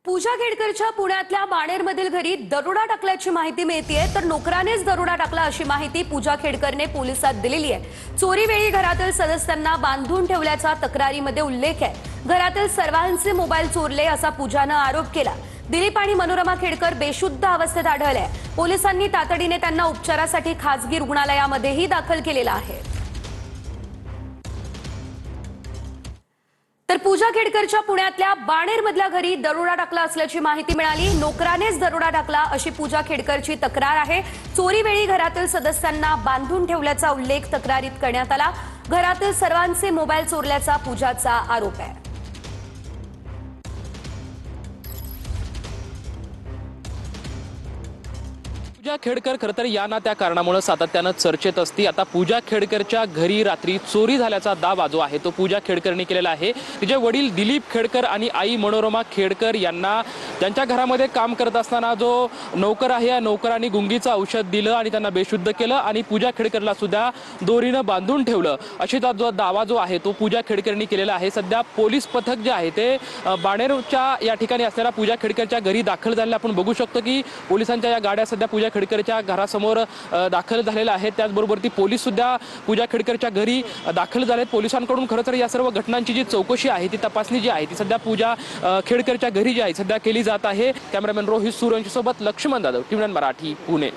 पूजा खेडकरच्या पुण्यातल्या बाणेरमधील घरी दरोडा टाकल्याची माहिती मिळतेय, तर नोकरानेच दरोडा टाकला अशी माहिती पूजा खेडकरने पोलिसात दिलेली आहे। चोरीवेळी घरातील सदस्यांना बांधून ठेवल्याचा तक्रारीमध्ये उल्लेख आहे। घरातील सर्वांचे मोबाईल चोरले असा पूजानं आरोप केला। दिलीप आणि मनोरमा खेडकर बेशुद्ध अवस्थेत आढळले। पोलिसांनी तातडीने त्यांना उपचारासाठी खासगी रुग्णालयामध्येही दाखल केलेलं आहे। तर पूजा खेडकरच्या पुण्यातल्या बाणेरमधल्या घरी दरोडा टाकला असल्याची माहिती मिळाली। नोकरानेच दरोडा टाकला अशी पूजा खेडकरची तक्रार आहे। चोरीवेळी घरातील सदस्यांना बांधून ठेवल्याचा उल्लेख तक्रारीत करण्यात आला। घरातील सर्वांचे मोबाईल चोरल्याचा पूजाचा आरोप आहे। पूजा खेडकर खरं तर या ना त्या कारणामुळे सातत्यानं चर्चेत असती। आता पूजा खेडकरच्या घरी रात्री चोरी झाल्याचा दावा जो आहे तो पूजा खेडकरने केलेला आहे। तिचे वडील दिलीप खेडकर आणि आई मनोरमा खेडकर यांना त्यांच्या घरामध्ये काम करत असताना जो नोकर आहे या नोकरांनी गुंगीचं औषध दिलं आणि त्यांना बेशुद्ध केलं आणि पूजा खेडकरला सुद्धा दोरीनं बांधून ठेवलं अशी जो दावा जो आहे तो पूजा खेडकरने केलेला आहे। सध्या पोलीस पथक जे आहे ते बाणेरच्या या ठिकाणी असलेल्या पूजा खेडकरच्या घरी दाखल झालेलं आपण बघू शकतो की पोलिसांच्या या गाड्या सध्या पूजा खेडकरच्या घरासमोर दाखल झालेल्या आहेत। त्याचबरोबर ती पोलीस सुद्धा पूजा खेडकरच्या घरी दाखल झालेत। पोलिसांकडून खरं तर या सर्व घटनांची जी चौकशी आहे ती तपासणी जी आहे ती सध्या पूजा खेडकरच्या घरी जी आहे सध्या केली जात आहे। कॅमेरामॅन रोहित सुरंशी सोबत लक्ष्मण जाधव, टीव्ही मराठी, पुणे।